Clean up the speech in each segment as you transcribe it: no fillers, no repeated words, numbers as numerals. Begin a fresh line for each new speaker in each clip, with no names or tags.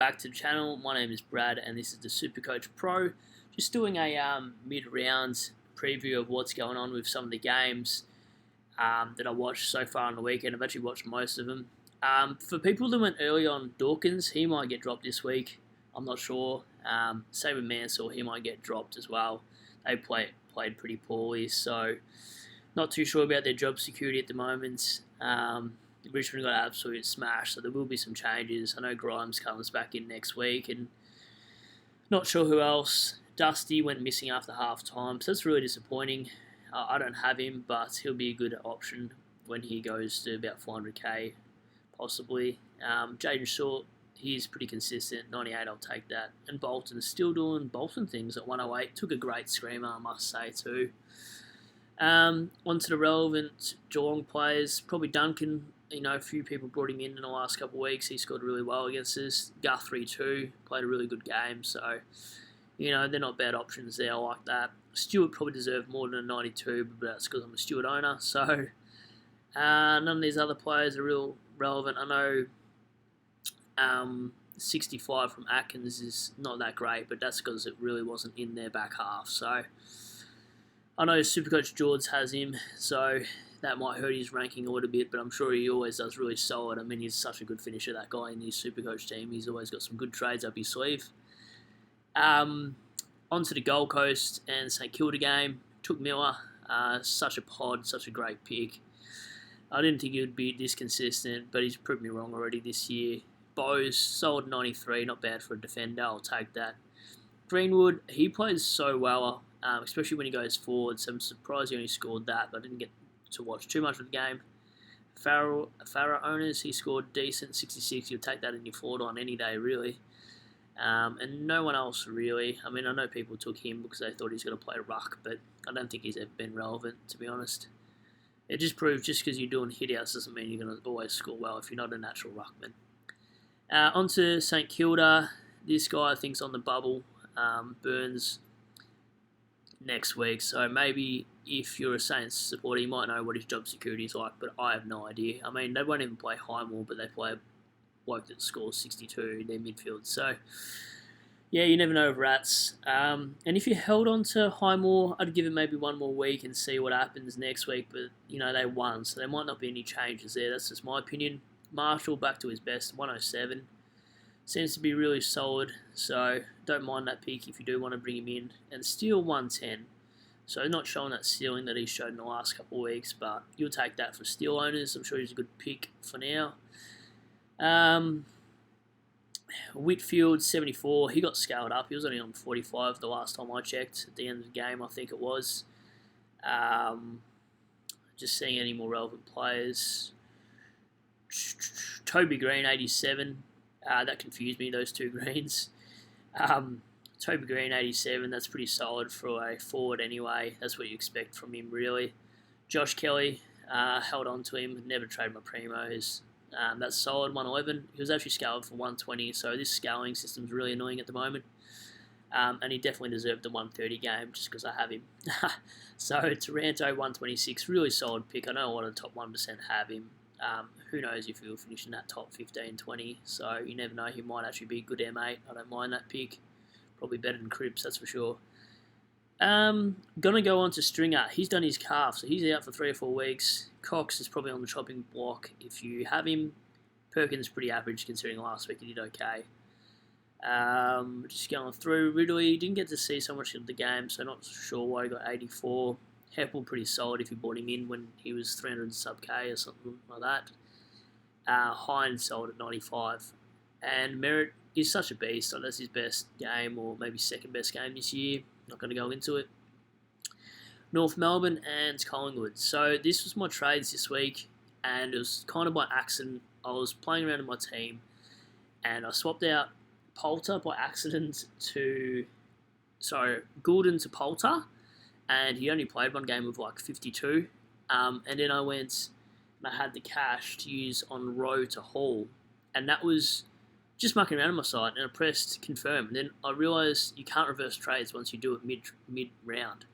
Back to the channel. My name is Brad and this is the Supercoach Pro. Just doing a mid-round preview of what's going on with some of the games that I watched so far on the weekend. I've actually watched most of them. For people that went early on Dawkins, he might get dropped this week. I'm not sure. Same with Mansell, he might get dropped as well. They played pretty poorly, so not too sure about their job security at the moment. Richmond got absolutely smashed, so there will be some changes. I know Grimes comes back in next week, and not sure who else. Dusty went missing after half time, so that's really disappointing. I don't have him, but he'll be a good option when he goes to about 400k, possibly. Jaden Short, he's pretty consistent. 98, I'll take that. And Bolton's still doing Bolton things at 108. Took a great screamer, I must say, too. Onto the relevant Geelong players. Probably Duncan. A few people brought him in the last couple of weeks. He scored really well against us. Guthrie too. Played a really good game. So, they're not bad options there. I like that. Stewart probably deserved more than a 92, but that's because I'm a Stewart owner. So, none of these other players are real relevant. I know 65 from Atkins is not that great, but that's because it really wasn't in their back half. So, I know Supercoach George has him, so that might hurt his ranking a little bit, but I'm sure he always does really solid. I mean, he's such a good finisher, that guy in his Supercoach team. He's always got some good trades up his sleeve. Onto the Gold Coast and St Kilda game. Took Miller. Such a pod, such a great pick. I didn't think he would be this consistent, but he's proved me wrong already this year. Bose, solid 93, not bad for a defender. I'll take that. Greenwood, he plays so well, especially when he goes forward, so I'm surprised he only scored that, but I didn't get to watch too much of the game. Farrell owners, he scored decent, 66. You'll take that in your forward on any day, really. And no one else, really. I mean, I know people took him because they thought he's going to play ruck, but I don't think he's ever been relevant, to be honest. It just proves just because you're doing hit-outs doesn't mean you're going to always score well if you're not a natural ruckman. Onto St Kilda. This guy I think's on the bubble. Burns next week, so maybe if you're a Saints supporter, you might know what his job security is like, but I have no idea. I mean, they won't even play Highmore, but they play a bloke that scores 62 in their midfield, so yeah, you never know with Rats. And if you held on to Highmore, I'd give it maybe one more week and see what happens next week, but they won, so there might not be any changes there. That's just my opinion. Marshall back to his best, 107. Seems to be really solid, so don't mind that pick if you do want to bring him in. And Steele 110, so not showing that ceiling that he showed in the last couple of weeks, but you'll take that for Steele owners. I'm sure he's a good pick for now. Whitfield 74, he got scaled up. He was only on 45 the last time I checked at the end of the game, I think it was. Just seeing any more relevant players. Toby Green 87. That confused me, those two greens. Toby Green, 87, that's pretty solid for a forward anyway. That's what you expect from him, really. Josh Kelly, held on to him, never traded my Primos. That's solid, 111. He was actually scaled for 120, so this scaling system's really annoying at the moment. And he definitely deserved the 130 game just because I have him. So Taranto, 126, really solid pick. I know a lot of the top 1% have him. Who knows if he'll finish in that top 15, 20. So you never know. He might actually be a good M8. I don't mind that pick. Probably better than Cripps, that's for sure. Gonna go on to Stringer. He's done his calf, so he's out for 3 or 4 weeks. Cox is probably on the chopping block if you have him. Perkins pretty average considering last week he did okay. Just going through. Ridley didn't get to see so much of the game, so not sure why he got 84. Heppel pretty solid if you bought him in when he was 300 sub K or something like that. Hines sold at 95. And Merritt is such a beast. So that's his best game or maybe second best game this year. Not going to go into it. North Melbourne and Collingwood. So this was my trades this week, and it was kind of by accident. I was playing around in my team, and I swapped out Poulter by accident Goulden to Poulter, and he only played one game with like 52. And then I went and I had the cash to use on Rowe to Hall, and that was just mucking around on my side, and I pressed confirm, and then I realised you can't reverse trades once you do it mid-round.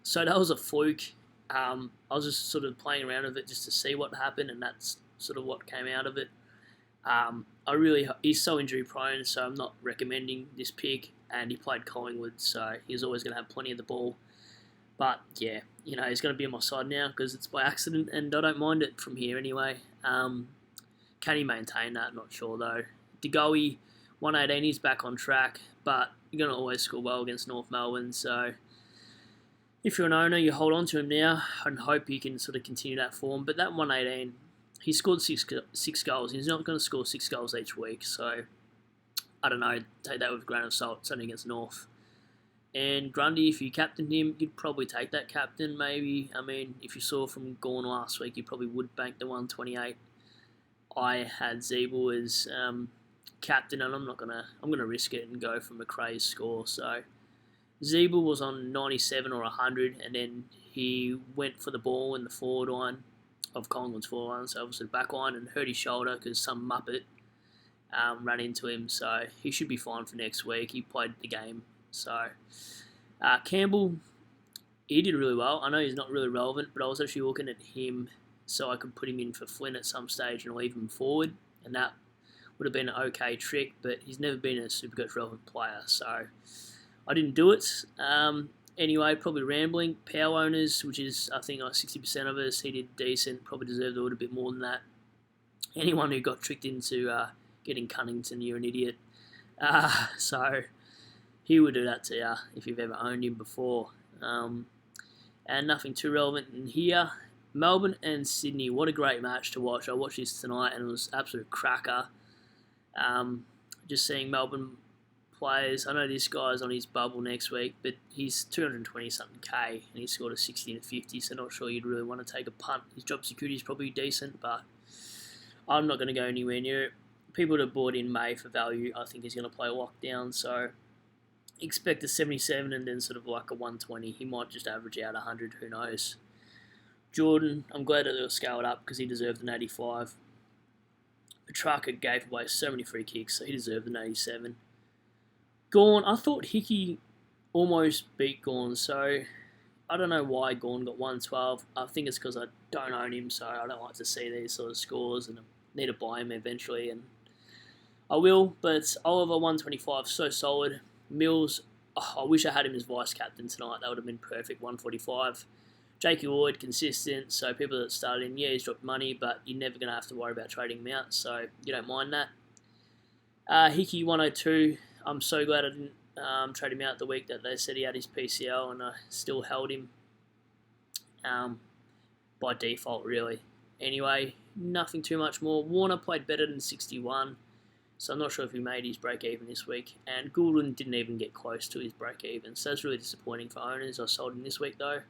So that was a fluke. I was just sort of playing around with it just to see what happened, and that's sort of what came out of it. I he's so injury prone, so I'm not recommending this pick. And he played Collingwood, so he's always going to have plenty of the ball. But yeah, he's going to be on my side now because it's by accident, and I don't mind it from here anyway. Can he maintain that? Not sure though. DeGoey, 118, he's back on track, but you're going to always score well against North Melbourne. So if you're an owner, you hold on to him now and hope he can sort of continue that form. But that 118, he scored six goals. He's not going to score 6 goals each week, so I don't know. Take that with a grain of salt. It's only against North. And Grundy, if you captained him, you'd probably take that captain, maybe. I mean, if you saw from Gorn last week, you probably would bank the 128. I had Zeeble as captain, and I'm gonna risk it and go for McRae's score. So Zeeble was on 97 or 100, and then he went for the ball in the forward line of Collingwood's forward line, so obviously the back line, and hurt his shoulder because some muppet ran into him. So he should be fine for next week. He played the game. So Campbell, he did really well. I know he's not really relevant, but I was actually looking at him so I could put him in for Flynn at some stage and leave him forward, and that would have been an okay trick, but he's never been a Supercoach relevant player, so I didn't do it. Anyway, probably rambling. Power owners, which is I think like 60% of us, he did decent, probably deserved a little bit more than that. Anyone who got tricked into getting Cunnington, you're an idiot. So he would do that to you if you've ever owned him before. And nothing too relevant in here. Melbourne and Sydney, what a great match to watch. I watched this tonight and it was an absolute cracker. Just seeing Melbourne players. I know this guy's on his bubble next week, but he's 220-something K and he scored a 60 and a 50, so not sure you'd really want to take a punt. His job security is probably decent, but I'm not going to go anywhere near it. People that bought in May for value, I think he's going to play lockdown, so expect a 77 and then sort of like a 120. He might just average out 100, who knows. Jordan, I'm glad that they were scaled up because he deserved an 85. Petrarca gave away so many free kicks, so he deserved an 87. Gawn, I thought Hickey almost beat Gawn, so I don't know why Gawn got 112. I think it's because I don't own him, so I don't like to see these sort of scores, and I need to buy him eventually, and I will, but Oliver 125, so solid. Mills, I wish I had him as vice-captain tonight. That would have been perfect, 145. Jakey Lloyd, consistent, so people that started him, yeah, he's dropped money, but you're never going to have to worry about trading him out, so you don't mind that. Hickey, 102, I'm so glad I didn't trade him out the week that they said he had his PCL, and I still held him by default, really. Anyway, nothing too much more. Warner played better than 61. So I'm not sure if he made his break-even this week. And Goulden didn't even get close to his break-even. So that's really disappointing for owners. I sold him this week, though.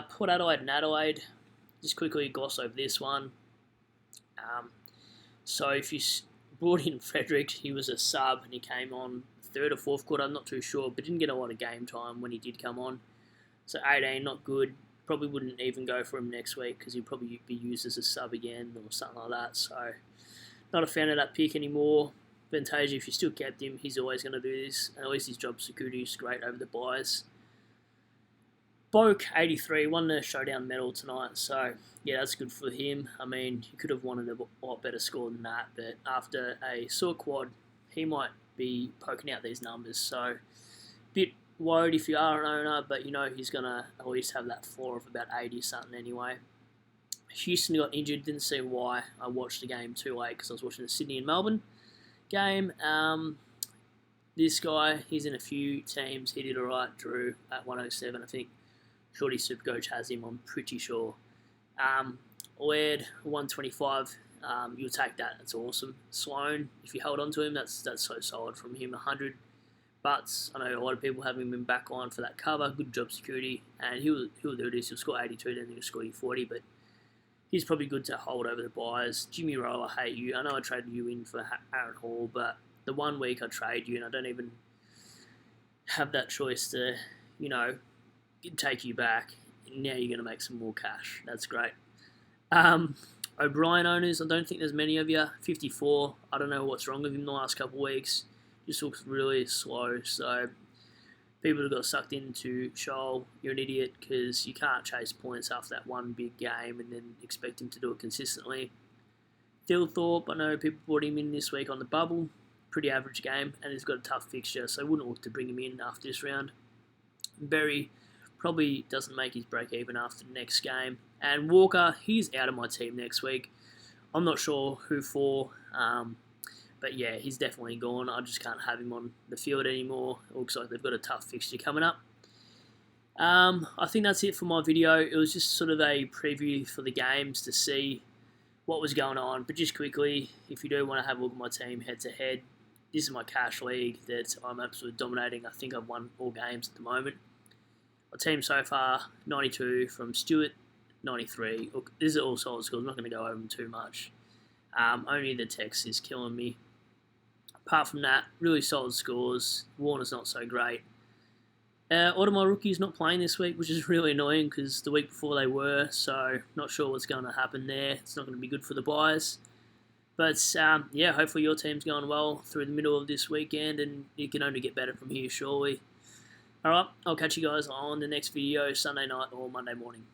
Port Adelaide and Adelaide. Just quickly gloss over this one. So if you brought in Frederick, he was a sub and he came on third or fourth quarter. I'm not too sure, but didn't get a lot of game time when he did come on. So 18, not good. Probably wouldn't even go for him next week because he'd probably be used as a sub again or something like that. So not a fan of that pick anymore. Fantasia, if you still kept him, he's always going to do this. And at least his job security is great over the buys. Boak, 83, won the showdown medal tonight. So, yeah, that's good for him. I mean, he could have wanted a lot better score than that. But after a sore quad, he might be poking out these numbers. So, bit worried if you are an owner, but you know he's going to at least have that floor of about 80 something anyway. Houston got injured, didn't see why. I watched the game too late because I was watching the Sydney and Melbourne game. This guy, he's in a few teams. He did alright, Drew, at 107, I think. Shorty Supercoach has him, I'm pretty sure. Laird, 125. You'll take that, that's awesome. Sloan, if you held on to him, that's so solid from him, 100. But I know a lot of people have him in back line for that cover, good job security, and he'll do this. He'll score 82, then he'll score you 40, but he's probably good to hold over the buyers. Jimmy Rowe, I hate you. I know I traded you in for Aaron Hall, but the 1 week I trade you and I don't even have that choice to, take you back. Now you're going to make some more cash. That's great. O'Brien owners, I don't think there's many of you. 54. I don't know what's wrong with him the last couple of weeks. Just looks really slow. So people that got sucked into Shoal, you're an idiot because you can't chase points after that one big game and then expect him to do it consistently. Thilthorpe, I know people brought him in this week on the bubble. Pretty average game, and he's got a tough fixture, so I wouldn't look to bring him in after this round. Berry probably doesn't make his break even after the next game. And Walker, he's out of my team next week. I'm not sure who for, but yeah, he's definitely gone. I just can't have him on the field anymore. It looks like they've got a tough fixture coming up. I think that's it for my video. It was just sort of a preview for the games to see what was going on. But just quickly, if you do want to have a look at my team head-to-head, this is my cash league that I'm absolutely dominating. I think I've won all games at the moment. My team so far, 92 from Stuart, 93. Look, these are all solid scores. I'm not going to go over them too much. Only the text is killing me. Apart from that, really solid scores. Warner's not so great. All of my rookies not playing this week, which is really annoying because the week before they were, so not sure what's going to happen there. It's not going to be good for the buyers. But yeah, hopefully your team's going well through the middle of this weekend, and you can only get better from here, surely. Alright, I'll catch you guys on the next video, Sunday night or Monday morning.